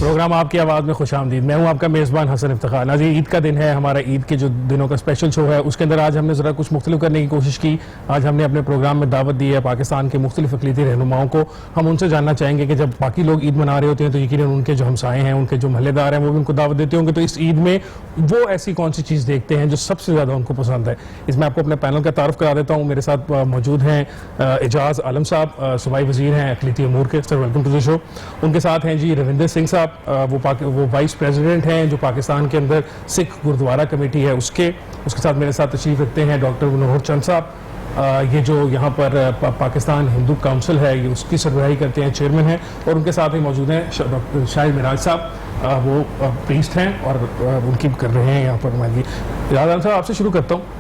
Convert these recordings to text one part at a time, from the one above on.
Programme آپ کی آواز میں خوش آمدید. میں ہوں آپ کا میزبان حسن افتخار. ناظرین عید کا دن ہے, ہمارا عید کے جو دنوں کا اسپیشل شو ہے اس کے اندر آج ہم نے ذرا کچھ مختلف کرنے کی کوشش کی. آج ہم نے اپنے پروگرام میں دعوت دی ہے پاکستان کے مختلف اقلیتی رہنماؤں کو. ہم ان سے جاننا چاہیں گے کہ جب باقی لوگ عید منا رہے ہوتے ہیں تو یقیناً ان کے جو ہمسائے ہیں, ان کے جو محلے دار ہیں, وہ بھی ان کو دعوت دیتے ہوں گے. تو اس عید میں وہ ایسی کون سی چیز دیکھتے ہیں جو سب سے زیادہ ان کو پسند ہے؟ اس میں آپ کو اپنے پینل کا تعارف کرا دیتا ہوں. میرے ساتھ موجود ہیں اعجاز عالم صاحب, صوبائی وزیر ہیں اقلیتی امور کے. سر ویلکم ٹو دی شو. ان کے ساتھ ہیں جی روندر سنگھ صاحب, وہ وائس پریزیڈنٹ ہیں جو پاکستان کے اندر سکھ گردوارہ کمیٹی ہے اس کے ساتھ میرے ساتھ تشریف رکھتے ہیں ڈاکٹر منوہر چند صاحب, یہ جو یہاں پر پاکستان ہندو کونسل ہے یہ اس کی سربراہی کرتے ہیں, چیئرمین ہیں. اور ان کے ساتھ ہی موجود ہیں ڈاکٹر شاہد معراج صاحب, وہ پریسٹ ہیں اور ان کی کر رہے ہیں یہاں پر ہماری. اعجاز صاحب آپ سے شروع کرتا ہوں.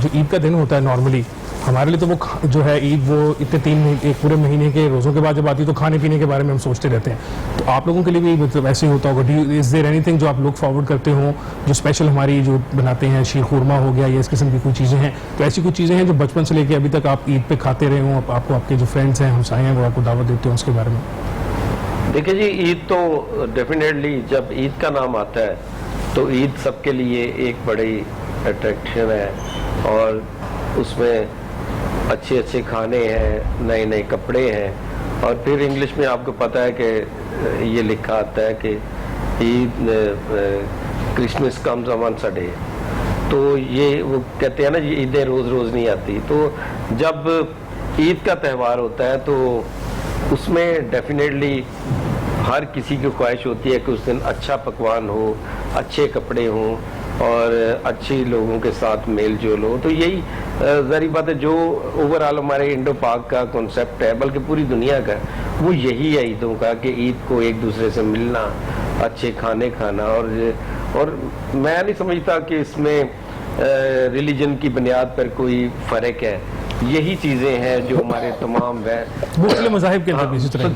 جو عید کا دن ہوتا ہے نارملی ہمارے لیے تو وہ جو ہے عید وہ اتنے ایک پورے مہینے کے روزوں کے بعد جب آتی ہے تو کھانے پینے کے بارے میں ہم سوچتے رہتے ہیں. تو آپ لوگوں کے لیے بھی مطلب ایسے ہی ہوتا ہوگا؟ از دیر اینی تھنگ جو آپ لوگ فارورڈ کرتے ہوں جو اسپیشل ہماری جو بناتے ہیں, شیر خورما ہو گیا یا اس قسم کی کوئی چیزیں ہیں, تو ایسی کچھ چیزیں ہیں جو بچپن سے لے کے ابھی تک آپ عید پہ کھاتے رہے ہوں, آپ کو آپ کے جو فرینڈس ہیں ہمسائے ہیں وہ آپ کو دعوت دیتے ہوں, اس کے بارے میں؟ دیکھیں جی, عید تو ڈیفینیٹلی جب عید کا نام آتا ہے تو عید سب کے لیے ایک بڑی اٹریکشن ہے, اور اس میں اچھے اچھے کھانے ہیں, نئے نئے کپڑے ہیں, اور پھر انگلش میں آپ کو پتہ ہے کہ یہ لکھا آتا ہے کہ Eid Christmas comes on once a day. تو یہ وہ کہتے ہیں نا یہ عیدیں روز روز نہیں آتی. تو جب عید کا تہوار ہوتا ہے تو اس میں ڈیفینیٹلی ہر کسی کی خواہش ہوتی ہے کہ اس دن اچھا پکوان ہو, اچھے کپڑے ہوں اور اچھی لوگوں کے ساتھ میل جول ہو. تو یہی ظاہری بات ہے جو اوور آل ہمارے انڈو پاک کا کنسیپٹ ہے, بلکہ پوری دنیا کا, وہ یہی ہے عیدوں کا کہ عید کو ایک دوسرے سے ملنا, اچھے کھانے کھانا. اور میں نہیں سمجھتا کہ اس میں ریلیجن کی بنیاد پر کوئی فرق ہے. یہی چیزیں ہیں جو ہمارے تمام مذاہب کے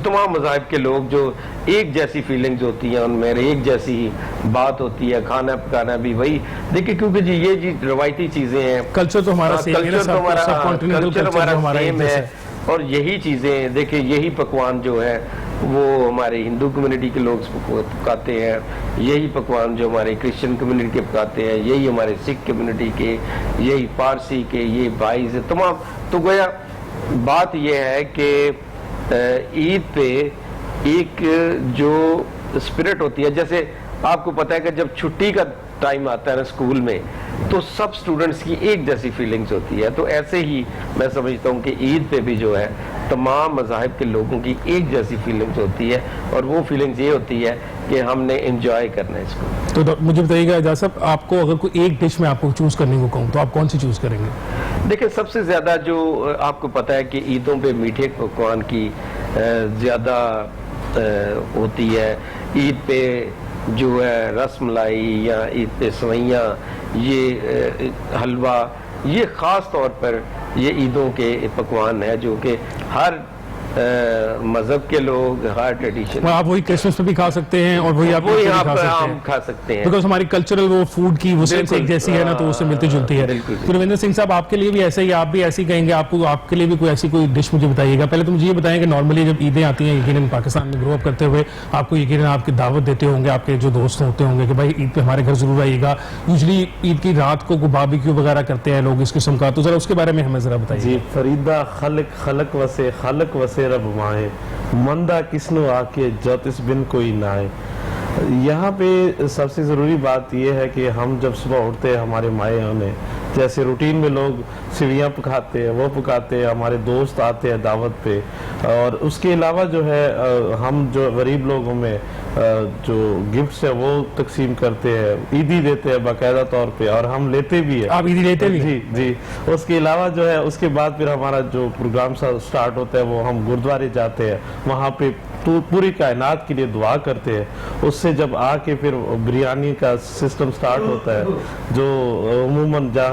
تمام مذاہب کے لوگ جو ایک جیسی فیلنگز ہوتی ہیں ان میں, ایک جیسی بات ہوتی ہے, کھانا پکانا بھی وہی. دیکھیں کیونکہ جی یہ جی روایتی چیزیں ہیں, کلچر تو ہمارا سیم ہے, اور یہی چیزیں دیکھیں یہی پکوان جو ہے وہ ہمارے ہندو کمیونٹی کے لوگ پکاتے ہیں, یہی پکوان جو ہمارے کرسچن کمیونٹی کے پکاتے ہیں, یہی ہمارے سکھ کمیونٹی کے, یہی پارسی کے, یہ بھائی سے تمام. تو گویا بات یہ ہے کہ عید پہ ایک جو اسپرٹ ہوتی ہے, جیسے آپ کو پتہ ہے کہ جب چھٹی کا ٹائم آتا ہے نا اسکول میں تو سب اسٹوڈنٹس کی ایک جیسی فیلنگز ہوتی ہے. تو ایسے ہی میں سمجھتا ہوں کہ عید پہ بھی جو ہے تمام مذاہب کے لوگوں کی ایک جیسی فیلنگز ہوتی ہے, اور وہ فیلنگز یہ ہوتی ہے کہ ہم نے انجوائے کرنا ہے اس کو. تو مجھے بتائیے گا اعجاز صاحب, آپ کو اگر کوئی ایک ڈش میں آپ کو چوز کرنے کو کہوں تو آپ کون سی چوز کریں گے؟ دیکھیں سب سے زیادہ جو آپ کو پتہ ہے کہ عیدوں پہ میٹھے پکوان کی زیادہ ہوتی ہے. عید پہ جو ہے رس ملائی یا عید پہ سوئیاں, یہ حلوہ, یہ خاص طور پر یہ عیدوں کے پکوان ہے جو کہ ہر مذہب کے لوگ, ہر ٹریڈیشن. آپ وہی کرسمس پہ بھی کھا سکتے ہیں اور وہی آپ کھا سکتے ہیں, بیکاز ہماری کلچرل وہ فوڈ کی وہ سینس ایک جیسی ہے نا, تو اس سے ملتی جلتی ہے. تو روندر سنگھ صاحب آپ کے لیے بھی ایسا ہی, آپ بھی ایسے ہی کہیں گے, آپ کے لیے بھی کوئی ایسی کوئی ڈش مجھے بتائیے گا. پہلے تو مجھے یہ بتائیں کہ نارملی جب عیدیں آتی ہیں یقیناً پاکستان میں گرو اپ کرتے ہوئے آپ کو یقیناً آپ کی دعوت دیتے ہوں گے, آپ کے جو دوست ہوتے ہوں گے کہ بھائی عید پہ ہمارے گھر ضرور آئیے گا. یوزلی عید کی رات کو باربیکیو وغیرہ کرتے ہیں لوگ اس قسم کا, تو ذرا اس کے بارے میں ہمیں ذرا بتائیے. جی فریدہ خلق وسے رب مائے مندہ کسنو آ کے جوتس بن کوئی نائے. یہاں پہ سب سے ضروری بات یہ ہے کہ ہم جب صبح اٹھتے ہیں ہمارے مائیں نے جیسے روٹین میں لوگ سویاں پکاتے ہیں وہ پکاتے ہیں, ہمارے دوست آتے ہیں دعوت پہ, اور اس کے علاوہ جو ہے ہم جو غریب لوگوں میں جو گفٹس ہیں وہ تقسیم کرتے ہیں, عیدی دیتے ہیں باقاعدہ طور پہ, اور ہم لیتے بھی ہیں. آپ عیدی لیتے بھی؟ جی جی. اس کے علاوہ جو ہے اس کے بعد پھر ہمارا جو پروگرام سٹارٹ ہوتا ہے وہ ہم گردوارے جاتے ہیں, وہاں پہ پوری کائنات کے لیے دعا کرتے ہیں. اس سے جب آ کے پھر بریانی کا سسٹم سٹارٹ ہوتا ہے جو عموماً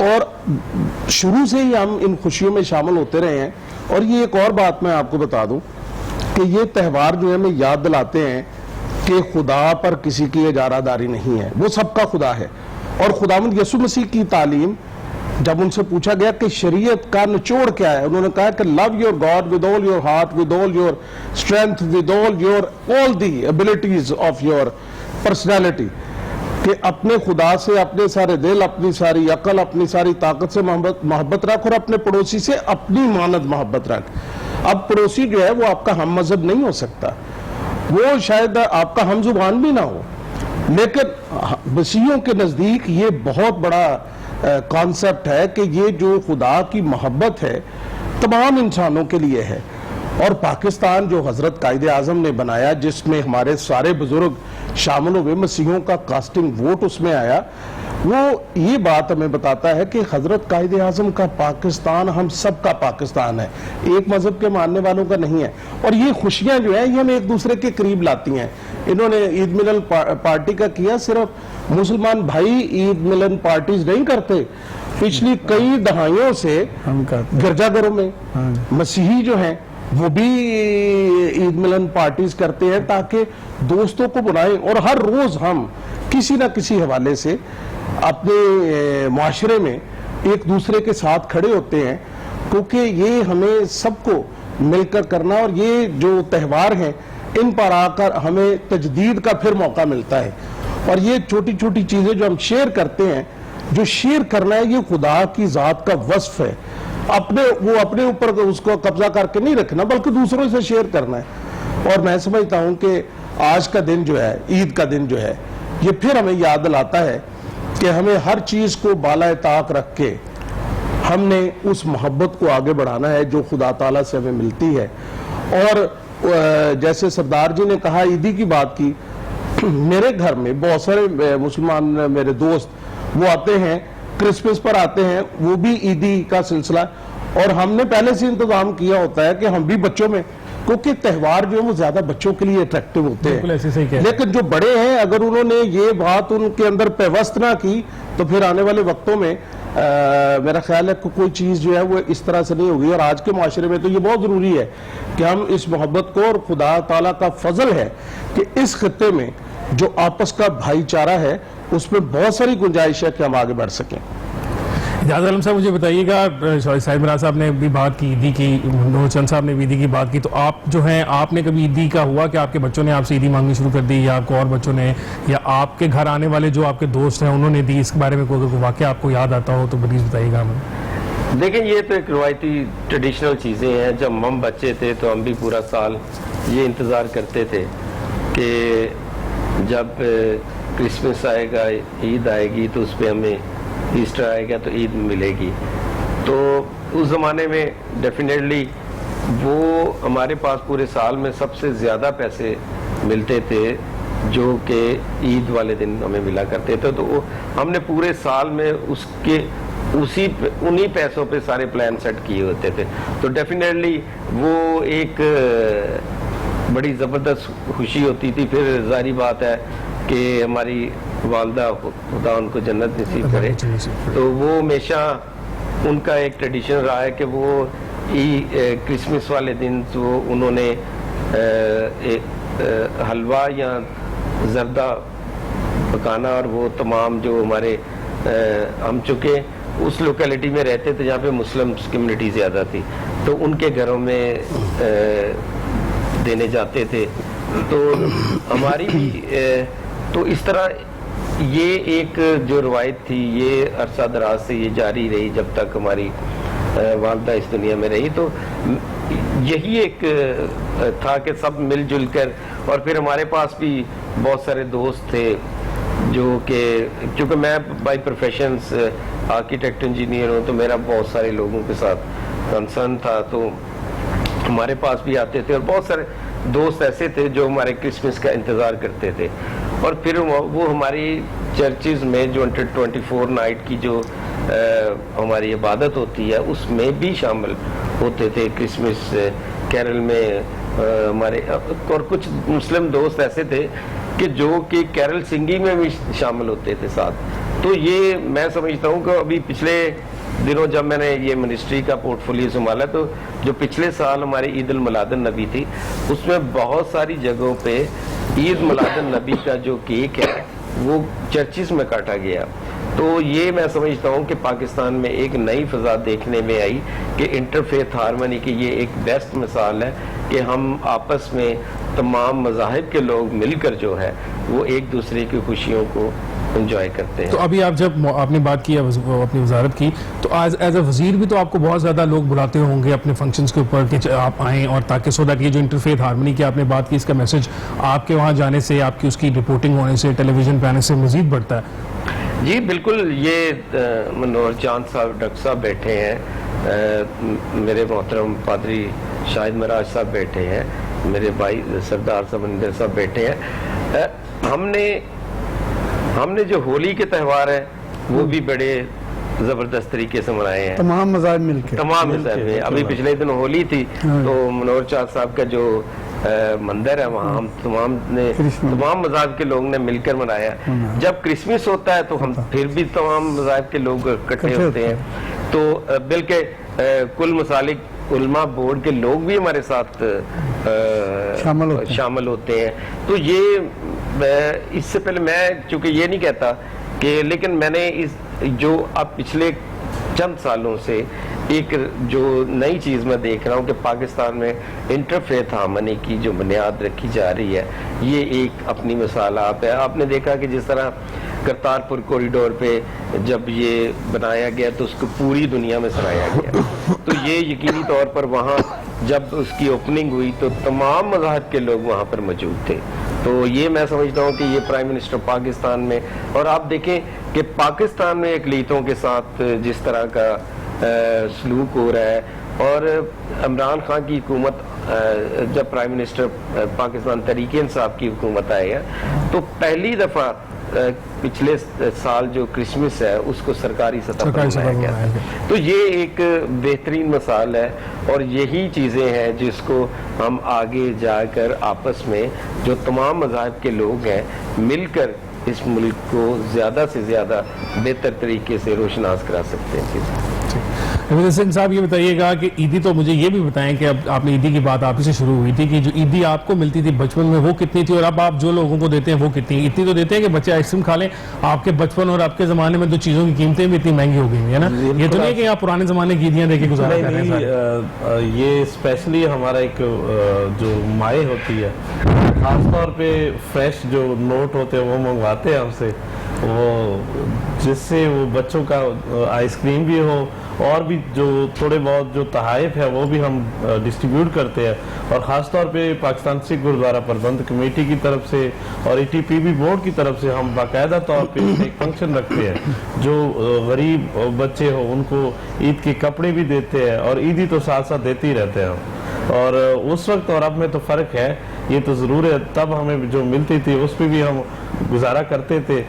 اور شروع سے ہی ہم ان خوشیوں میں شامل ہوتے رہے ہیں. اور یہ ایک اور بات میں آپ کو بتا دوں کہ یہ تہوار جو ہے ہمیں یاد دلاتے ہیں کہ خدا پر کسی کی اجارہ داری نہیں ہے, وہ سب کا خدا ہے. اور خداوند یسوع مسیح کی تعلیم جب ان سے پوچھا گیا کہ شریعت کا نچوڑ کیا ہے, انہوں نے کہا کہ love your God with all your heart, with all your strength, with all the abilities of your personality, کہ اپنے خدا سے اپنے سارے دل, اپنی ساری عقل, اپنی ساری طاقت سے محبت رکھ, اور اپنے پڑوسی سے اپنی مانند محبت رکھ. اب پڑوسی جو ہے وہ آپ کا ہم مذہب نہیں ہو سکتا, وہ شاید آپ کا ہم زبان بھی نہ ہو, لیکن مسیحیوں کے نزدیک یہ بہت بڑا کانسیپٹ ہے کہ یہ جو خدا کی محبت ہے تمام انسانوں کے لیے ہے. اور پاکستان جو حضرت قائد اعظم نے بنایا, جس میں ہمارے سارے بزرگ شامل ہوئے, مسیحیوں کا کاسٹنگ ووٹ اس میں آیا, وہ یہ بات ہمیں بتاتا ہے کہ حضرت قائد اعظم کا پاکستان ہم سب کا پاکستان ہے, ایک مذہب کے ماننے والوں کا نہیں ہے. اور یہ خوشیاں جو ہیں یہ ہمیں ایک دوسرے کے قریب لاتی ہیں. انہوں نے عید ملن پارٹی کا کیا, صرف مسلمان بھائی عید ملن پارٹیز نہیں کرتے, پچھلی کئی دہائیوں سے گرجا گھروں میں مسیحی جو ہیں وہ بھی عید ملن پارٹیز کرتے ہیں تاکہ دوستوں کو بلائیں. اور ہر روز ہم کسی نہ کسی حوالے سے اپنے معاشرے میں ایک دوسرے کے ساتھ کھڑے ہوتے ہیں, کیونکہ یہ ہمیں سب کو مل کر کرنا, اور یہ جو تہوار ہیں ان پر آ کر ہمیں تجدید کا پھر موقع ملتا ہے. اور یہ چھوٹی چھوٹی چیزیں جو ہم شیئر کرتے ہیں, جو شیئر کرنا ہے یہ خدا کی ذات کا وصف ہے. وہ اپنے اوپر اس کو قبضہ کر کے نہیں رکھنا, بلکہ دوسروں سے شیئر کرنا ہے. اور میں سمجھتا ہوں کہ آج کا دن جو ہے, عید کا دن جو ہے, یہ پھر ہمیں یاد دلاتا ہے کہ ہمیں ہر چیز کو بالائے طاق رکھ کے ہم نے اس محبت کو آگے بڑھانا ہے جو خدا تعالیٰ سے ہمیں ملتی ہے. اور جیسے سردار جی نے کہا, عیدی کی بات کی, میرے گھر میں بہت سارے مسلمان میرے دوست وہ آتے ہیں, کرسمس پر آتے ہیں, وہ بھی عیدی کا سلسلہ, اور ہم نے پہلے سے انتظام کیا ہوتا ہے کہ ہم بھی بچوں میں, کیونکہ تہوار جو ہے وہ زیادہ بچوں کے لیے اٹریکٹیو ہوتے ہیں, لیکن جو بڑے ہیں اگر انہوں نے یہ بات ان کے اندر پیوست نہ کی تو پھر آنے والے وقتوں میں میرا خیال ہے کہ کوئی چیز جو ہے وہ اس طرح سے نہیں ہوگی. اور آج کے معاشرے میں تو یہ بہت ضروری ہے کہ ہم اس محبت کو, اور خدا تعالیٰ کا فضل ہے کہ اس خطے میں جو آپس کا بھائی چارہ ہے اس میں بہت ساری گنجائش ہے کہ ہم آگے بڑھ سکیں. اجاز عالم صاحب مجھے بتائیے گا, سعید مراد صاحب نے بھی بات کی عیدی کی, نور چند صاحب نے بھی عیدی کی بات کی, تو آپ جو ہیں آپ نے کبھی عیدی کا ہوا کہ آپ کے بچوں نے آپ سے عیدی مانگنی شروع کر دی, یا آپ کو اور بچوں نے, یا آپ کے گھر آنے والے جو آپ کے دوست ہیں انہوں نے دی, اس کے بارے میں کوئی واقعہ آپ کو یاد آتا ہو تو پلیز بتائیے گا ہمیں. دیکھیں یہ تو ایک روایتی ٹریڈیشنل چیزیں ہیں. جب ہم بچے تھے تو ہم بھی پورا سال یہ انتظار کرتے تھے کہ جب کرسمس آئے گا, عید آئے گی تو اس پہ ہمیں, ایسٹر آئے گا تو عید ملے گی. تو اس زمانے میں ڈیفینیٹلی وہ ہمارے پاس پورے سال میں سب سے زیادہ پیسے ملتے تھے جو کہ عید والے دن ہمیں ملا کرتے تھے. تو ہم نے پورے سال میں انہی پیسوں پہ سارے پلان سیٹ کیے ہوتے تھے. تو ڈیفینیٹلی وہ ایک بڑی زبردست خوشی ہوتی تھی. پھر ظاہری بات ہے کہ ہماری والدہ, خدا ان کو جنت نصیب کرے, تو وہ ہمیشہ ان کا ایک ٹریڈیشن رہا ہے کہ وہ کرسمس والے دن تو انہوں نے حلوہ یا زردہ پکانا, اور وہ تمام جو ہمارے ہم چکے اس لوکیلٹی میں رہتے تھے جہاں پہ مسلم کمیونٹی زیادہ تھی, تو ان کے گھروں میں دینے جاتے تھے. تو ہماری بھی تو اس طرح یہ ایک جو روایت تھی یہ عرصہ دراز سے یہ جاری رہی جب تک ہماری والدہ اس دنیا میں رہی. تو یہی ایک تھا کہ سب مل جل کر, اور پھر ہمارے پاس بھی بہت سارے دوست تھے جو کہ, کیونکہ میں بائی پروفیشنز آرکیٹیکٹ انجینئر ہوں, تو میرا بہت سارے لوگوں کے ساتھ کنسرن تھا, تو ہمارے پاس بھی آتے تھے. اور بہت سارے دوست ایسے تھے جو ہمارے کرسمس کا انتظار کرتے تھے. اور پھر وہ ہماری چرچز میں جو 124 نائٹ کی جو ہماری عبادت ہوتی ہے اس میں بھی شامل ہوتے تھے. کرسمس کیرل میں ہمارے, اور کچھ مسلم دوست ایسے تھے کہ جو کہ کیرل سنگنگ میں بھی شامل ہوتے تھے ساتھ. تو یہ میں سمجھتا ہوں کہ ابھی پچھلے دنوں جب میں نے یہ منسٹری کا پورٹ فولیو سنبھالا تو جو پچھلے سال ہماری عید الميلاد النبی تھی اس میں بہت ساری جگہوں پہ عید میلاد النبی کا جو کیک ہے وہ چرچز میں کاٹا گیا. تو یہ میں سمجھتا ہوں کہ پاکستان میں ایک نئی فضا دیکھنے میں آئی کہ انٹرفیتھ ہارمنی کی یہ ایک بیسٹ مثال ہے کہ ہم آپس میں تمام مذاہب کے لوگ مل کر جو ہے وہ ایک دوسرے کی خوشیوں کو انجوائے کرتے ہیں. تو ابھی آپ جب آپ نے بات کی اپنی وزارت کی تو ایز اے وزیر بھی تو آپ کو بہت زیادہ لوگ بلاتے ہوں گے اپنے فنکشنز کے اوپر کہ آپ آئیں اور تاکہ سو دیٹ یہ جو انٹرفیتھ ہارمنی کی آپ نے بات کی اس کا میسج آپ کے وہاں جانے سے آپ کی اس کی رپورٹنگ ہونے سے ٹیلی ویژن پہ آنے سے مزید بڑھتا ہے. جی بالکل. یہ منور چاند صاحب ڈاکٹر صاحب بیٹھے ہیں, میرے محترم پادری شاہد مراج صاحب بیٹھے ہیں, میرے بھائی سردار سمندر صاحب بیٹھے ہیں. ہم نے جو ہولی کے تہوار ہے وہ بھی بڑے زبردست طریقے سے منائے ہیں, تمام مذاہب مل کے. تمام مذاہب میں. ابھی پچھلے دن ہولی تھی تو منور چاند صاحب کا جو مندر ہے وہاں ہم تمام مذاہب کے لوگ نے مل کر منایا. جب کرسمس ہوتا ہے تو ہم پھر بھی تمام مذاہب کے لوگ اکٹھے ہوتے ہیں. تو بلکہ کل مسالک علماء بورڈ کے لوگ بھی ہمارے ساتھ شامل ہوتے ہیں. تو یہ اس سے پہلے میں چونکہ یہ نہیں کہتا کہ, لیکن میں نے جو اب پچھلے چند سالوں سے ایک جو نئی چیز میں دیکھ رہا ہوں کہ پاکستان میں انٹرفیتھ ہارمنی کی جو بنیاد رکھی جا رہی ہے یہ ایک اپنی مثال آپ ہے. آپ نے دیکھا کہ جس طرح کرتارپور کوریڈور پہ جب یہ بنایا گیا تو اس کو پوری دنیا میں سرایا گیا. تو یہ یقینی طور پر وہاں جب اس کی اوپننگ ہوئی تو تمام مذاہب کے لوگ وہاں پر موجود تھے. تو یہ میں سمجھتا ہوں کہ یہ پرائم منسٹر پاکستان میں, اور آپ دیکھیں کہ پاکستان میں اقلیتوں کے ساتھ جس طرح کا سلوک ہو رہا ہے, اور عمران خان کی حکومت جب پرائم منسٹر پاکستان تحریک انصاف کی حکومت آئی ہے تو پہلی دفعہ پچھلے سال جو کرسمس ہے اس کو سرکاری سطح پر منایا گیا. تو یہ ایک بہترین مثال ہے, اور یہی چیزیں ہیں جس کو ہم آگے جا کر آپس میں جو تمام مذاہب کے لوگ ہیں مل کر اس ملک کو زیادہ سے زیادہ بہتر طریقے سے روشناس کرا سکتے ہیں. حسین صاحب یہ بتائیے گا کہ عیدی, تو مجھے یہ بھی بتائیں کہ اب آپ نے عیدی کی بات آپ ہی سے شروع ہوئی تھی کہ جو عیدی آپ کو ملتی تھی بچپن میں وہ کتنی تھی, اور اب آپ جو لوگوں کو دیتے ہیں وہ کتنی؟ اتنی تو دیتے ہیں کہ بچے آئس کریم کھا لیں. آپ کے بچپن اور آپ کے زمانے میں تو چیزوں کی قیمتیں بھی اتنی مہنگی ہو گئی ہیں نا, یہ تو نہیں کہ آپ پرانے زمانے کی عیدیاں دے کے گزارا کر رہے ہیں. یہ اسپیشلی ہمارا ایک جو مائیں ہوتی ہے خاص طور پہ فریش جو نوٹ ہوتے ہیں وہ منگواتے ہیں ہم سے, وہ جس سے وہ بچوں کا آئس کریم بھی ہو اور بھی جو تھوڑے بہت جو تحائف ہے وہ بھی ہم ڈسٹریبیوٹ کرتے ہیں. اور خاص طور پہ پاکستان سکھ گرودوارہ پربند کمیٹی کی طرف سے اور E T P be board کی طرف سے ہم باقاعدہ طور پہ ایک فنکشن رکھتے ہیں. جو غریب بچے ہو ان کو عید کے کپڑے بھی دیتے ہیں, اور عیدی تو ساتھ ساتھ دیتے ہی رہتے ہیں. اور اس وقت اور اب میں تو فرق ہے, یہ تو ضرور ہے. تب ہمیں جو ملتی تھی اس پہ بھی ہم گزارا کرتے تھے,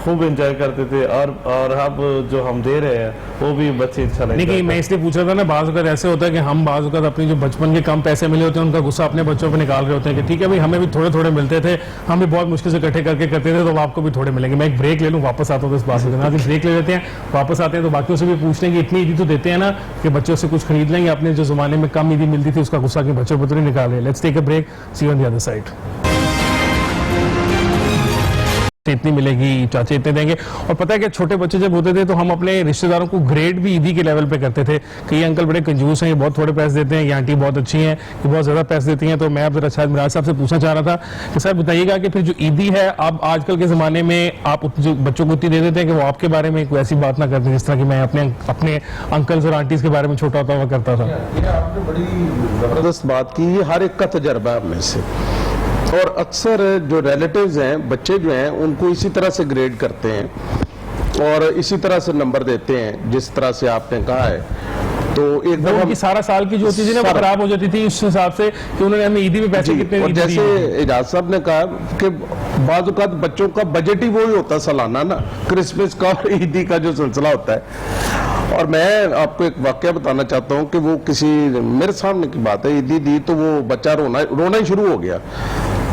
خوب انجوائے کرتے تھے, اور اب جو ہم دے رہے ہیں وہ بھی بچے اچھا لگتا ہے. نہیں, میں اس لیے پوچھ رہا تھا نا, بعض اوقات ایسے ہوتا ہے کہ ہم بعض اوقات اپنی جو بچپن کے کم پیسے ملے ہوتے ہیں ان کا غصہ اپنے بچوں پہ نکال رہے ہوتے ہیں کہ ٹھیک ہے بھائی ہمیں بھی تھوڑے تھوڑے ملتے تھے, ہم بھی بہت مشکل سے اکٹھے کر کے کرتے تھے, تو آپ کو بھی تھوڑے ملیں گے. میں ایک بریک لے لوں, واپس آتا ہوں تو اس بات سے بریک لے لیتے ہیں, واپس آتے ہیں تو باقیوں سے بھی پوچھ لیں کہ اتنی عیدی تو دیتے ہیں نا کہ بچوں سے کچھ خرید لیں گے. اپنے جو زمانے میں کم عیدی ملتی تھی اس کا غصہ کہ بچوں پہ تو نہیں نکال رہے. Let's take a break, see you on the other side. اتنی ملے گی, چاچے اتنے دیں گے. اور پتہ ہے کہ چھوٹے بچے جب ہوتے تھے تو ہم اپنے رشتہ داروں کو گریڈ بھی عیدی کے لیول پہ کرتے تھے کہ یہ انکل بڑے کنجوس ہیں, یہ بہت تھوڑے پیسے دیتے ہیں, یہ آنٹی بہت اچھی ہیں, یہ بہت زیادہ پیسے دیتی ہیں. تو میں اب ذرا شاید مراج صاحب سے پوچھنا چاہ رہا تھا کہ صاحب بتائیے گا کہ پھر جو عیدی ہے اب آج کل کے زمانے میں آپ جو بچوں کو اتنی دے دیتے ہیں کہ وہ آپ کے بارے میں کوئی ایسی بات نہ کرتے جس طرح کہ میں اپنے انکلز اور آنٹیز کے بارے میں چھوٹا ہوتا ہوا کرتا تھا. یہ آپ نے بڑی زبردست بات کی, یہ ہر ایک کا تجربہ ہے میں سے. اور اکثر جو ریلیٹیوز ہیں, بچے جو ہیں, ان کو اسی طرح سے گریڈ کرتے ہیں اور اسی طرح سے نمبر دیتے ہیں جس طرح سے آپ نے کہا ہے. تو ایک دفعہ ان کی سارا سال کی جو ہوتی تھی نا وہ خراب ہو جاتی تھی اس حساب سے کہ انہوں نے ہمیں عیدی میں پیسے کتنے دیے. جیسے اعجاز صاحب نے کہا کہ بعض اوقات بچوں کا بجٹ ہی وہی ہوتا ہے سالانہ نا, کرسمس کا اور عیدی کا جو سلسلہ ہوتا ہے. اور میں آپ کو ایک واقعہ بتانا چاہتا ہوں کہ وہ کسی میرے سامنے کی بات ہے, عیدی دی تو وہ بچہ رونا ہی شروع ہو گیا.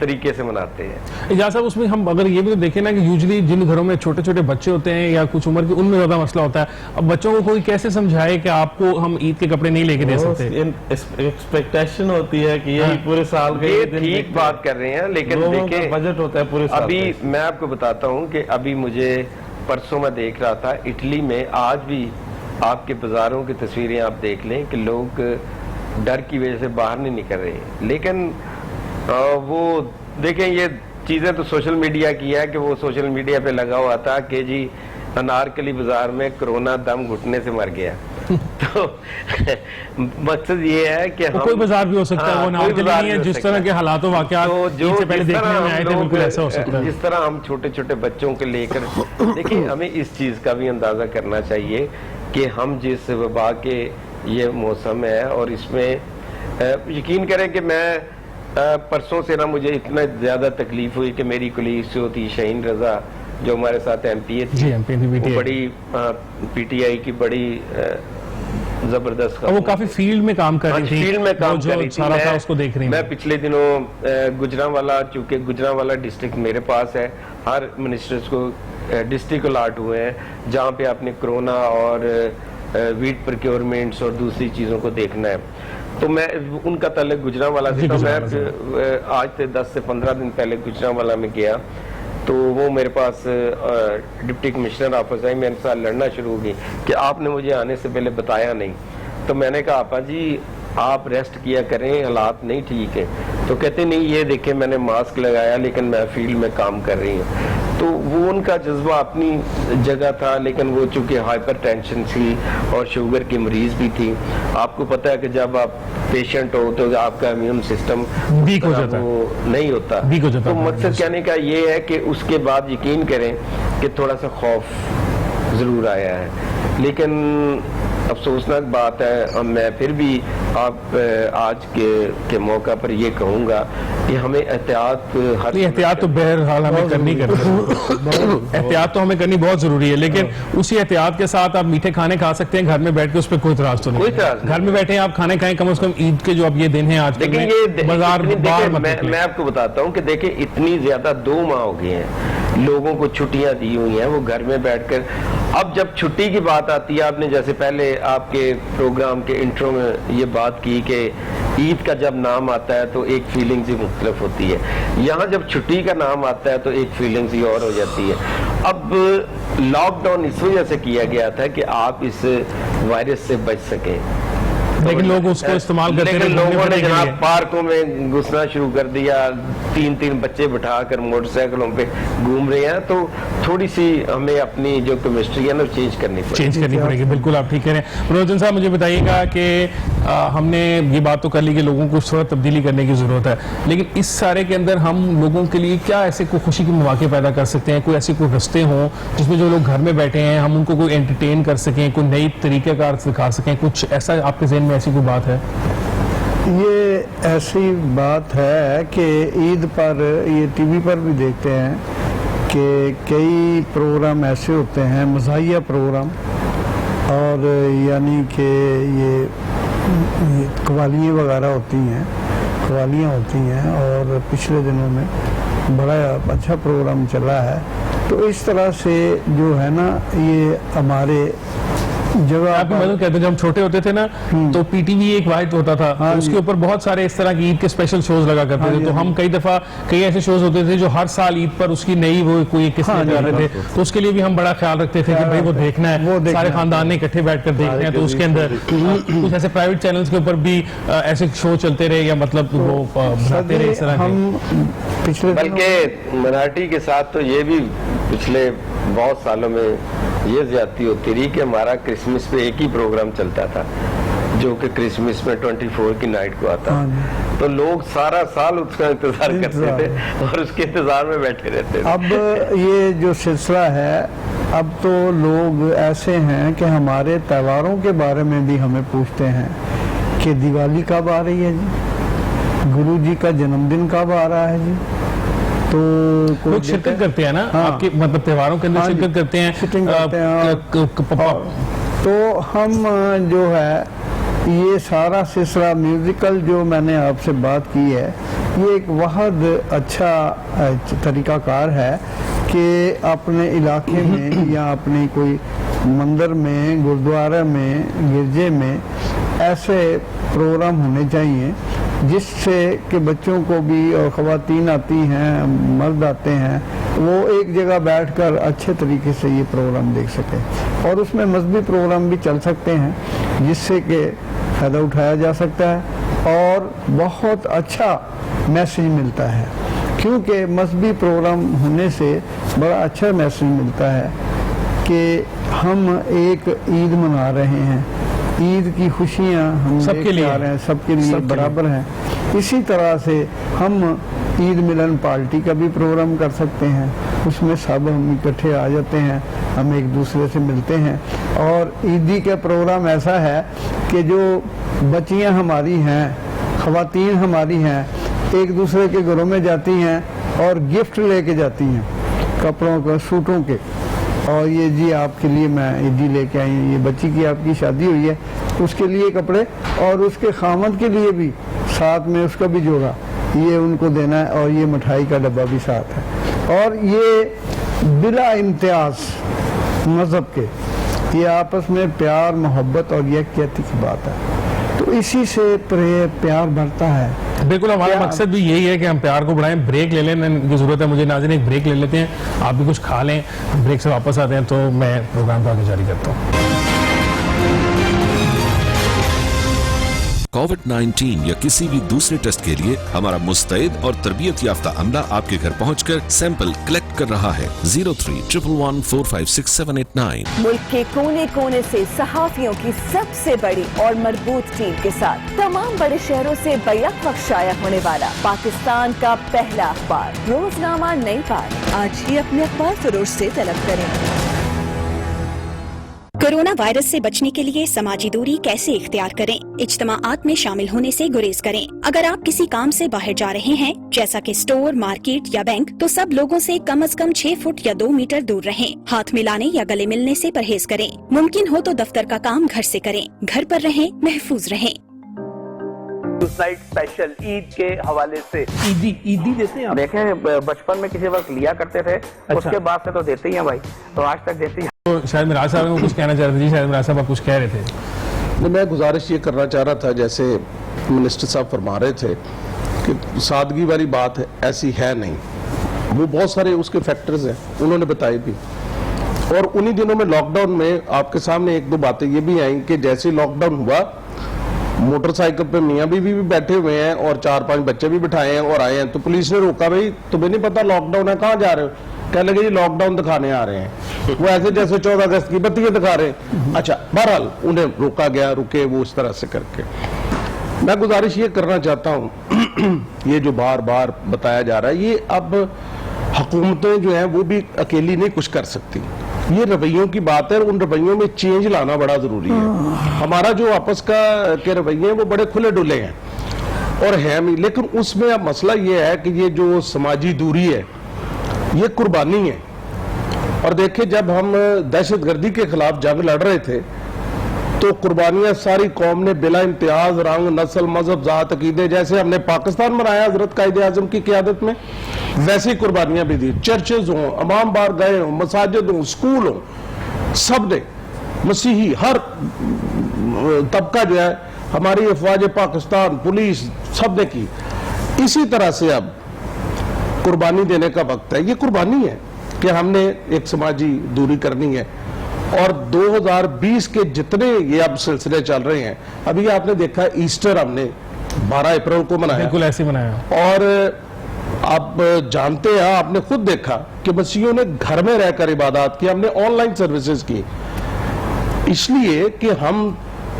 طریقے سے مناتے ہیں۔ اجاز صاحب، اس میں ہم اگر یہ بھی تو دیکھیں نا کہ یوزلی جن گھروں میں چھوٹے چھوٹے بچے ہوتے ہیں یا کچھ عمر کے، ان میں زیادہ مسئلہ ہوتا ہے۔ اب بچوں کو کوئی کیسے سمجھائے کہ آپ کو ہم عید کے کپڑے نہیں لے کے دے سکتے؟ ایکسپیکٹیشن ہوتی ہے کہ یہی پورے سال کے یہ ٹھیک بات کر رہے ہیں، لیکن دیکھیں بجٹ ہوتا ہے پورے سال ابھی کا۔ میں آپ کو بتاتا ہوں کہ ابھی مجھے پرسوں میں دیکھ رہا تھا اٹلی میں، آج بھی آپ کے بازاروں کی تصویریں آپ دیکھ لیں کہ لوگ ڈر کی وجہ سے باہر نہیں نکل رہے ہیں، لیکن وہ دیکھیں یہ چیزیں تو سوشل میڈیا کی ہے کہ وہ سوشل میڈیا پہ لگا ہوا تھا کہ جی انارکلی بازار میں کرونا دم گھٹنے سے مر گیا۔ تو مقصد یہ ہے کہ کوئی بازار بھی ہو سکتا ہے، وہ انارکلی نہیں ہے، جس طرح کے حالات و واقعات عید سے پہلے دیکھنے میں آئے تھے بالکل ایسا ہو سکتا ہے۔ جس طرح ہم چھوٹے چھوٹے بچوں کو لے کر دیکھیں، ہمیں اس چیز کا بھی اندازہ کرنا چاہیے کہ ہم جس وبا کے یہ موسم ہے، اور اس میں یقین کریں کہ میں پرسوں سے نا مجھے اتنا زیادہ تکلیف ہوئی کہ میری کولیگ جو تھی شہین رضا، جو ہمارے ساتھ ایم پی اے تھی، وہ بڑی پی ٹی آئی کی بڑی زبردست، وہ کافی فیلڈ میں کام کر رہی تھی، فیلڈ میں کام کر رہی تھی۔ اس کو دیکھ رہی میں پچھلے دنوں گجرانوالا، چونکہ گجرانوالا ڈسٹرکٹ میرے پاس ہے، ہر منسٹرز کو ڈسٹرکٹ الاٹ ہوئے ہیں جہاں پہ آپ نے کرونا اور ویٹ پروکیورمنٹس اور دوسری چیزوں کو دیکھنا ہے۔ تو میں ان کا تعلق گجرانوالا سے تھا، میں آج سے 10 سے 15 دن پہلے گجرانوالا میں گیا تو وہ میرے پاس ڈپٹی کمشنر آفس آئی، میرے ساتھ لڑنا شروع ہو گئی کہ آپ نے مجھے آنے سے پہلے بتایا نہیں۔ تو میں نے کہا آپا جی آپ ریسٹ کیا کریں، حالات نہیں ٹھیک ہے۔ تو کہتے نہیں یہ دیکھیں میں نے ماسک لگایا لیکن میں فیلڈ میں کام کر رہی ہوں۔ تو وہ ان کا جذبہ اپنی جگہ تھا، لیکن وہ چونکہ ہائپر ٹینشن تھی اور شوگر کی مریض بھی تھی۔ آپ کو پتہ ہے کہ جب آپ پیشنٹ ہو تو آپ کا امیون سسٹم ویک ہو جاتا ہے، وہ نہیں ہوتا۔ تو مقصد کہنے کا یہ ہے کہ اس کے بعد یقین کریں کہ تھوڑا سا خوف ضرور آیا ہے، لیکن افسوسناک بات ہے، اور میں پھر بھی آپ آج کے موقع پر یہ کہوں گا کہ ہمیں احتیاط تو بہرحال ہمیں کرنی احتیاط تو ہمیں کرنی بہت ضروری ہے، لیکن اسی احتیاط کے ساتھ آپ میٹھے کھانے کھا سکتے ہیں گھر میں بیٹھ کے، اس پہ کوئی اعتراض تو نہیں، گھر میں بیٹھے آپ کھانے کھائیں، کم از کم عید کے جو اب یہ دن ہیں آج کل بازار میں آپ کو بتاتا ہوں کہ دیکھیں اتنی زیادہ 2 ماہ ہو گئے ہیں، لوگوں کو چھٹیاں دی ہوئی ہیں، وہ گھر میں بیٹھ کر، اب جب چھٹی کی بات آتی ہے، آپ نے جیسے پہلے آپ کے پروگرام کے انٹرو میں یہ بات کی کہ عید کا جب نام آتا ہے تو ایک فیلنگز ہی مختلف ہوتی ہے، یہاں جب چھٹی کا نام آتا ہے تو ایک فیلنگز ہی اور ہو جاتی ہے۔ اب لاک ڈاؤن اس وجہ سے کیا گیا تھا کہ آپ اس وائرس سے بچ سکیں، لیکن لوگ اس کو استعمال کرتے ہیں، لوگوں نے جناب پارکوں میں گھسنا شروع کر دیا، 3 بچے بٹھا کر موٹر سائیکلوں پہ گھوم رہے ہیں، تو تھوڑی سی ہمیں اپنی جو کیمسٹری ہے نا چینج کرنی پڑے گی۔ بالکل آپ ٹھیک کہہ رہے ہیں۔ منوجن صاحب مجھے بتائیے گا کہ ہم نے یہ بات تو کر لی کہ لوگوں کو تھوڑا تبدیلی کرنے کی ضرورت ہے، لیکن اس سارے کے اندر ہم لوگوں کے لیے کیا ایسے کوئی خوشی کے مواقع پیدا کر سکتے ہیں، کوئی ایسے کوئی رستے ہوں جس میں جو لوگ گھر میں بیٹھے ہیں ہم ان کو کوئی انٹرٹین کر سکیں، کوئی نئی طریقہ کار سکھا سکیں، کچھ ایسا آپ کے ذہن میں ایسی کوئی بات ہے؟ یہ ایسی بات ہے کہ عید پر یہ ٹی وی پر بھی دیکھتے ہیں کہ کئی پروگرام ایسے ہوتے ہیں، مزاحیہ پروگرام، اور یعنی کہ یہ قوالیاں وغیرہ ہوتی ہیں، قوالیاں ہوتی ہیں، اور پچھلے دنوں میں بڑا اچھا پروگرام چلا ہے۔ تو اس طرح سے جو ہے نا یہ ہمارے جب آپ مدد کہتے ہیں، جب ہم چھوٹے ہوتے تھے نا تو پی ٹی وی ایک واحد ہوتا تھا، اس کے اوپر بہت سارے اس طرح کی عید کے اسپیشل شوز لگا کرتے تھے، تو ہم کئی دفعہ کئی ایسے شوز ہوتے تھے جو ہر سال عید پر اس کی نئی وہ کوئی قسم کر رہے تھے، تو اس کے لیے بھی ہم بڑا خیال رکھتے تھے کہ بھائی وہ دیکھنا ہے، سارے خاندان نے اکٹھے بیٹھ کر دیکھنا ہے۔ تو اس کے اندر کچھ ایسے پرائیویٹ چینلز کے اوپر بھی ایسے شو چلتے رہے، یا مطلب وہ بناتے رہے اس طرح کے، بلکہ منارٹی کے ساتھ تو یہ بھی پچھلے بہت سالوں میں یہ زیادتی ہوتی رہی کہ ہمارا کرسمس پہ ایک ہی پروگرام چلتا تھا جو کہ کرسمس میں 24 کی نائٹ کو آتا، تو لوگ سارا سال اس کا انتظار کرتے تھے اور اس کے انتظار میں بیٹھے رہتے تھے۔ اب یہ جو سلسلہ ہے، اب تو لوگ ایسے ہیں کہ ہمارے تہواروں کے بارے میں بھی ہمیں پوچھتے ہیں کہ دیوالی کب آ رہی ہے جی، گرو جی کا جنم دن کب آ رہا ہے جی، تو لوگ شرکت کرتے ہیں نا آپ کے مطلب تہواروں کے اندر شرکت کرتے ہیں، تو ہم جو ہے یہ سارا سلسلہ میوزیکل جو میں نے آپ سے بات کی ہے یہ ایک بہت اچھا طریقہ کار ہے کہ اپنے علاقے میں یا اپنے کوئی مندر میں، گردوارہ میں، گرجے میں ایسے پروگرام ہونے چاہیے جس سے کہ بچوں کو بھی، اور خواتین آتی ہیں، مرد آتے ہیں، وہ ایک جگہ بیٹھ کر اچھے طریقے سے یہ پروگرام دیکھ سکیں، اور اس میں مذہبی پروگرام بھی چل سکتے ہیں جس سے کہ فائدہ اٹھایا جا سکتا ہے اور بہت اچھا میسیج ملتا ہے، کیونکہ مذہبی پروگرام ہونے سے بڑا اچھا میسیج ملتا ہے کہ ہم ایک عید منا رہے ہیں، عید کی خوشیاں ہم سب کے لیے آ رہے ہیں، سب کے لیے برابر ہیں۔ اسی طرح سے ہم عید ملن پارٹی کا بھی پروگرام کر سکتے ہیں، اس میں سب ہم اکٹھے آ جاتے ہیں، ہم ایک دوسرے سے ملتے ہیں، اور عیدی کا پروگرام ایسا ہے کہ جو بچیاں ہماری ہیں، خواتین ہماری ہیں، ایک دوسرے کے گھروں میں جاتی ہیں اور گفٹ لے کے جاتی ہیں، کپڑوں کے، سوٹوں کے، اور یہ جی آپ کے لیے میں عیدی لے کے آئی ہوں، یہ بچی کی آپ کی شادی ہوئی ہے اس کے لیے کپڑے، اور اس کے خامد کے لیے بھی ساتھ میں اس کا بھی جوڑا یہ ان کو دینا ہے، اور یہ مٹھائی کا ڈبہ بھی ساتھ ہے، اور یہ بلا امتیاز مذہب کے، یہ آپس میں پیار، محبت اور یکجہتی کی بات ہے، تو اسی سے پیار بڑھتا ہے۔ بالکل ہمارا مقصد بھی یہی ہے کہ ہم پیار کو بڑھائیں۔ بریک لے لینے کی ضرورت ہے مجھے، ناظرین ایک بریک لے لیتے ہیں، آپ بھی کچھ کھا لیں، بریک سے واپس آتے ہیں تو میں پروگرام کو آگے جاری کرتا ہوں۔ کووڈ-19 یا کسی بھی دوسرے ٹیسٹ کے لیے ہمارا مستعد اور تربیت یافتہ عملہ آپ کے گھر پہنچ کر سیمپل کلیکٹ کر رہا ہے۔ 03-111-456-789۔ ملک کے کونے کونے سے صحافیوں کی سب سے بڑی اور مربوط ٹیم کے ساتھ تمام بڑے شہروں سے بیک وقت شائع ہونے والا پاکستان کا پہلا اخبار روزنامہ نئی بات، آج ہی اپنے اخبار فروش سے طلب کریں۔ کورونا وائرس سے بچنے کے لیے سماجی دوری کیسے اختیار کریں؟ اجتماعات میں شامل ہونے سے گریز کریں۔ اگر آپ کسی کام سے باہر جا رہے ہیں جیسا کہ اسٹور، مارکیٹ یا بینک، تو سب لوگوں سے کم از کم 6 فٹ یا 2 میٹر دور رہیں۔ ہاتھ ملانے یا گلے ملنے سے پرہیز کریں۔ ممکن ہو تو دفتر کا کام گھر سے کریں۔ گھر پر رہیں، محفوظ رہیں۔ اسپیشل عید کے حوالے سے عیدی دیتے ہیں؟ دیکھیں بچپن میں کسی وقت لیا کرتے تھے، اس کے بعد سے تو دیتے ہی ہیں بھائی، تو آج تک دیتے ہی ہیں۔ تو شاید مراج صاحب کچھ کہنا چاہ رہے تھے، شاید مراج صاحب آپ کچھ کہہ رہے تھے۔ میں گزارش یہ کرنا چاہ رہا تھا، جیسے منسٹر صاحب فرما رہے تھے کہ سادگی والی بات ہے، ایسی ہے نہیں، وہ بہت سارے اس کے فیکٹرز ہیں، انہوں نے بتائے بھی، اور انہی دنوں میں لاک ڈاؤن میں آپ کے سامنے ایک دو باتیں یہ بھی آئیں کہ جیسے لاک ڈاؤن ہوا، موٹر سائیکل پہ میاں بیوی بھی بیٹھے ہوئے ہیں اور 4-5 بچے بھی بٹھائے ہیں اور آئے ہیں، تو پولیس نے روکا، بھائی تمہیں نہیں پتا لاک ڈاؤن ہے، کہاں جا رہے ہو؟ کہنے لگے جی لاک ڈاؤن دکھانے آ رہے ہیں، وہ ایسے جیسے 14 اگست کی بتیاں دکھا رہے ہیں۔ اچھا بہرحال انہیں روکا گیا، رکے وہ اس طرح سے کر کے۔ میں گزارش یہ کرنا چاہتا ہوں، یہ جو بار بار بتایا جا رہا ہے، یہ اب حکومتیں جو ہیں وہ بھی اکیلی نہیں کچھ کر سکتی، یہ رویوں کی بات ہے، ان رویوں میں چینج لانا بڑا ضروری ہے۔ ہمارا جو آپس کے رویے ہیں وہ بڑے کھلے ڈلے ہیں اور ہیں، لیکن اس میں اب مسئلہ یہ ہے کہ یہ جو سماجی دوری ہے یہ قربانی ہے۔ اور دیکھیں جب ہم دہشت گردی کے خلاف جنگ لڑ رہے تھے تو قربانیاں ساری قوم نے بلا امتیاز، رنگ، نسل، مذہب، ذات، عقیدے، جیسے ہم نے پاکستان بنایا حضرت قائد اعظم کی قیادت میں، ویسی قربانیاں بھی دی۔ چرچز ہوں، امام بار گئے ہوں، مساجد ہوں، سکول ہوں، سب نے، مسیحی، ہر طبقہ جو ہے، ہماری افواج پاکستان، پولیس، سب نے کی۔ اسی طرح سے اب قربانی دینے کا وقت ہے، یہ قربانی ہے کہ ہم نے ایک سماجی دوری کرنی ہے، اور 2020 کے جتنے یہ اب سلسلے چل رہے ہیں، ابھی آپ نے دیکھا ایسٹر ہم نے 12 اپریل کو منایا، بالکل ایسے منایا، اور آپ جانتے ہیں، آپ نے خود دیکھا کہ مسیحیوں نے گھر میں رہ کر عبادات کی، ہم نے آن لائن سروسز کی، اس لیے کہ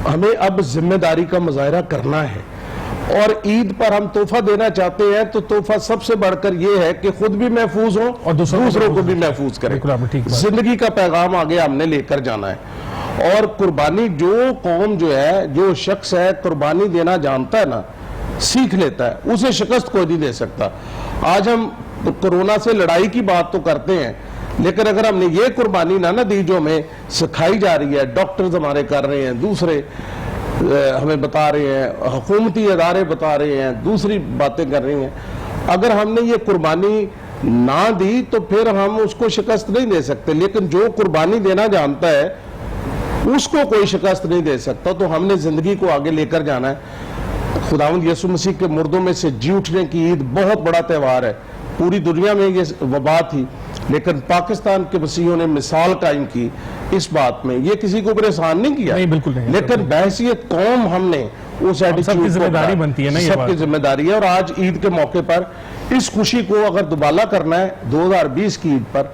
ہمیں اب ذمہ داری کا مظاہرہ کرنا ہے، اور عید پر ہم تحفہ دینا چاہتے ہیں تو تحفہ سب سے بڑھ کر یہ ہے کہ خود بھی محفوظ ہوں اور دوسروں کو بھی محفوظ کریں۔ زندگی کا پیغام آگے ہم نے لے کر جانا ہے، اور قربانی جو قوم جو ہے، جو شخص ہے قربانی دینا جانتا ہے نا، سیکھ لیتا ہے، اسے شکست کوئی نہیں دے سکتا۔ آج ہم کورونا سے لڑائی کی بات تو کرتے ہیں، لیکن اگر ہم نے یہ قربانی نہ دی جو ہمیں سکھائی جا رہی ہے، ڈاکٹرز ہمارے کر رہے ہیں، دوسرے، ہمیں بتا رہے ہیں, حکومتی ادارے بتا رہے ہیں, دوسری باتیں کر رہی ہیں. اگر ہم نے یہ قربانی نہ دی تو پھر ہم اس کو شکست نہیں دے سکتے, لیکن جو قربانی دینا جانتا ہے اس کو کوئی شکست نہیں دے سکتا. تو ہم نے زندگی کو آگے لے کر جانا ہے. خداوند یسوع مسیح کے مردوں میں سے جی اٹھنے کی عید بہت بڑا تہوار ہے. پوری دنیا میں یہ وبا تھی, لیکن پاکستان کے مسیحیوں نے مثال قائم کی اس بات میں. یہ کسی کو پریشان نہیں کیا, نہیں, بالکل نہیں, لیکن بحیثیت قوم ہم نے اس ایٹیٹیوڈ سب کی ذمہ داری بنتی ہے نا, یہ سب کی ذمہ داری ہے. اور آج عید کے موقع پر اس خوشی کو اگر دوبالا کرنا ہے 2020 کی عید پر,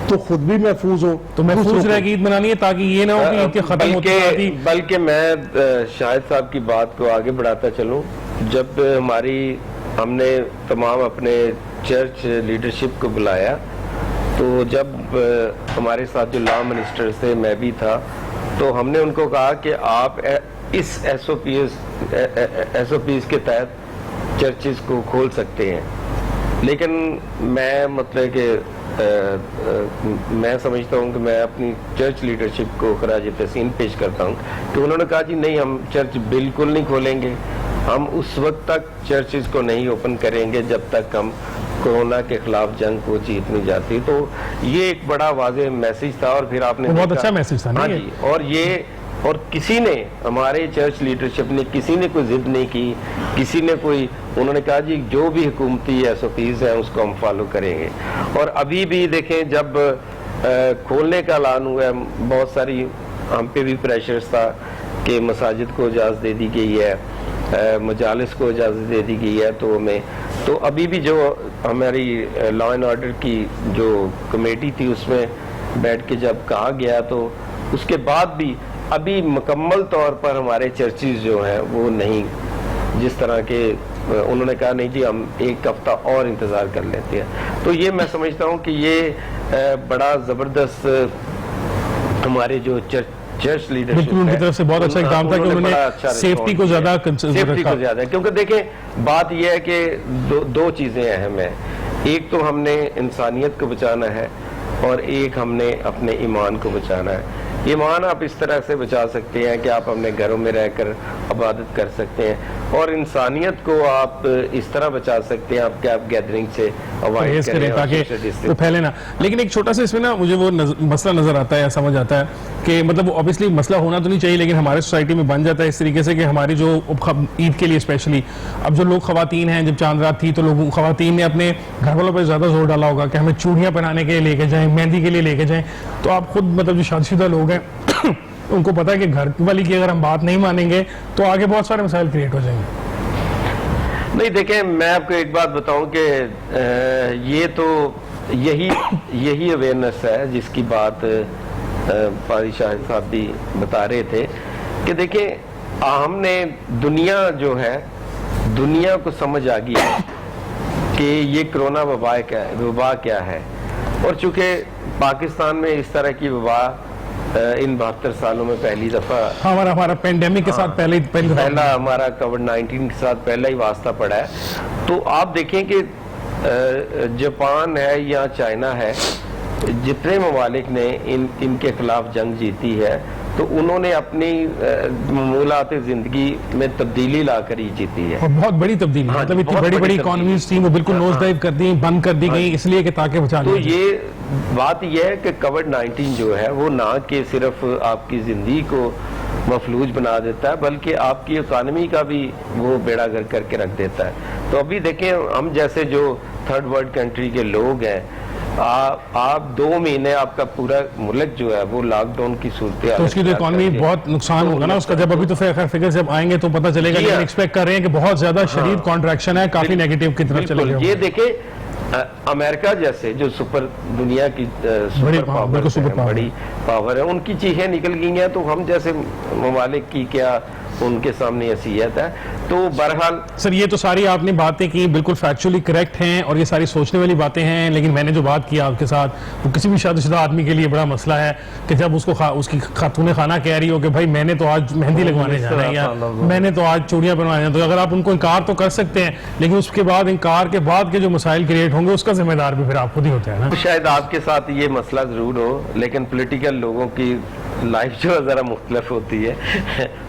تو خود بھی محفوظ ہو, تو محفوظ رہ کے عید منانی ہے, تاکہ یہ نہ ہو کہ عید کے ختم ہوتے ہیں. بلکہ میں شاہد صاحب کی بات کو آگے بڑھاتا چلوں. جب ہم نے تمام اپنے چرچ لیڈرشپ کو بلایا, تو جب ہمارے ساتھ جو لا منسٹر تھے, میں بھی تھا, تو ہم نے ان کو کہا کہ آپ اس ایس او پیز کے تحت چرچز کو کھول سکتے ہیں. لیکن میں مطلب کہ میں سمجھتا ہوں کہ میں اپنی چرچ لیڈرشپ کو خراج تحسین پیش کرتا ہوں کہ انہوں نے کہا جی نہیں, ہم چرچ بالکل نہیں کھولیں گے, ہم اس وقت تک چرچز کو نہیں اوپن کریں گے جب تک ہم کورونا کے خلاف جنگ کو جیت نہیں جاتی. تو یہ ایک بڑا واضح میسج تھا, اور پھر آپ نے بہت اچھا میسج تھا. ہاں جی, اور کسی نے, ہمارے چرچ لیڈرشپ نے کسی نے کوئی ضد نہیں کی, کسی نے کوئی, انہوں نے کہا جی جو بھی حکومتی ایس او پیز ہیں اس کو ہم فالو کریں گے. اور ابھی بھی دیکھیں, جب کھولنے کا اعلان ہوا ہے, بہت ساری ہم پہ بھی پریشرز تھا کہ مساجد کو اجازت دے دی گئی ہے, مجالس کو اجازت دے دی گئی ہے, تو ابھی بھی جو ہماری لا اینڈ آرڈر کی جو کمیٹی تھی اس میں بیٹھ کے جب کہا گیا, تو اس کے بعد بھی ابھی مکمل طور پر ہمارے چرچز جو ہیں وہ نہیں, جس طرح کے انہوں نے کہا نہیں جی ہم ایک ہفتہ اور انتظار کر لیتے ہیں. تو یہ میں سمجھتا ہوں کہ یہ بڑا زبردست ہمارے جو چرچ لیڈرشپ بالکل ان کی طرف سے بہت اچھا اقدام تھا کہ انہوں نے سیفٹی کو زیادہ ہے. کیونکہ دیکھیں بات یہ ہے کہ دو چیزیں اہم ہیں. ایک تو ہم نے انسانیت کو بچانا ہے, اور ایک ہم نے اپنے ایمان کو بچانا ہے. ایمان آپ اس طرح سے بچا سکتے ہیں کہ آپ اپنے گھروں میں رہ کر عبادت کر سکتے ہیں, اور انسانیت کو آپ اس طرح بچا سکتے ہیں آپ کہ آپ گیدرنگ سے اوائڈ کریں تاکہ وہ پھیلے نہ. لیکن ایک چھوٹا سا اس میں نا مجھے وہ مسئلہ نظر آتا ہے, سمجھ آتا ہے کہ مطلب وہ obviously مسئلہ ہونا تو نہیں چاہیے, لیکن ہمارے سوسائٹی میں بن جاتا ہے اس طریقے سے کہ ہماری جو عید کے لیے اسپیشلی اب جو لوگ خواتین ہیں, جب چاند رات تھی تو خواتین نے اپنے گھر والوں پہ زیادہ زور ڈالا ہوگا کہ ہمیں چوڑیاں پہنانے کے لیے لے کے جائیں, مہندی کے لیے لے کے جائیں. تو آپ خود مطلب جو شادی شدہ لوگ ہیں ان کو پتا ہے کہ گھر والی کی اگر ہم بات نہیں مانیں گے تو آگے بہت سارے مسائل کریٹ ہو جائیں گے. نہیں دیکھیں, میں آپ کو ایک بات بتاؤں کہ یہ تو یہی اویئرنیس ہے جس کی بات پاری شاہد صاحب بھی بتا رہے تھے کہ دیکھیں ہم نے دنیا جو ہے, دنیا کو سمجھ آ گئی ہے کہ یہ کرونا وبا کیا ہے. اور چونکہ پاکستان میں اس طرح کی وبا ان 72 سالوں میں پہلی دفعہ, ہمارا پینڈیمک کے ساتھ پہلا ہمارا کووڈ-19 کے ساتھ پہلا ہی واسطہ پڑا ہے. تو آپ دیکھیں کہ جاپان ہے یا چائنا ہے, جتنے ممالک نے ان کے خلاف جنگ جیتی ہے تو انہوں نے اپنی معمولات زندگی میں تبدیلی لا کر ہی جیتی ہے. اور بہت بڑی تبدیلی, مطلب اتنی بڑی اکانومیز تھی وہ بالکل نوز ڈائیو کر دی, بند کر دی گئی اس لیے کہ تاکہ بچا لیں. تو یہ بات یہ ہے کہ کووڈ-19 جو ہے وہ نہ کہ صرف آپ کی زندگی کو مفلوج بنا دیتا ہے بلکہ آپ کی اکانومی کا بھی وہ بیڑا گرک کر کے رکھ دیتا ہے. تو ابھی دیکھیں ہم جیسے جو تھرڈ ورلڈ کنٹری کے لوگ ہیں, آپ 2 مہینے آپ کا پورا ملک جو ہے وہ لاک ڈاؤن کی صورتحال, تو اس کی تو اکانومی بہت نقصان ہوگا نا اس کا. جب ابھی تو فگر جب آئیں گے تو پتہ چلے گا, لیکن ایکسپیکٹ کر رہے ہیں کہ بہت زیادہ شدید کانٹریکشن ہے, کافی نیگیٹو کی طرف چلے گئے. یہ دیکھیں امریکہ جیسے جو سپر دنیا کی بڑی پاور ہے, ان کی چیخیں نکل گئی ہیں, تو ہم جیسے ممالک کی کیا ان کے سامنے حیثیت ہے. تو بہرحال سر یہ تو ساری آپ نے باتیں کی بالکل فیکچولی کریکٹ ہیں اور یہ ساری سوچنے والی باتیں ہیں, لیکن میں نے جو بات کیا آپ کے ساتھ وہ کسی بھی شادی شدہ آدمی کے لیے بڑا مسئلہ ہے کہ جب اس کو اس کی خاتون خانہ کہہ رہی ہو کہ بھائی میں نے تو آج مہندی لگوانے جانا ہے یا میں نے تو آج چوڑیاں بنوانے جانا, تو اگر آپ ان کو انکار تو کر سکتے ہیں, لیکن اس کے بعد انکار کے بعد کے جو مسائل کریٹ ہوں گے اس کا ذمہ دار بھی پھر آپ خود ہی ہوتے ہیں نا. شاید آپ کے ساتھ یہ مسئلہ ضرور ہو, لیکن پولیٹیکل لوگوں کی لائف جو ذرا مختلف ہوتی ہے.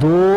2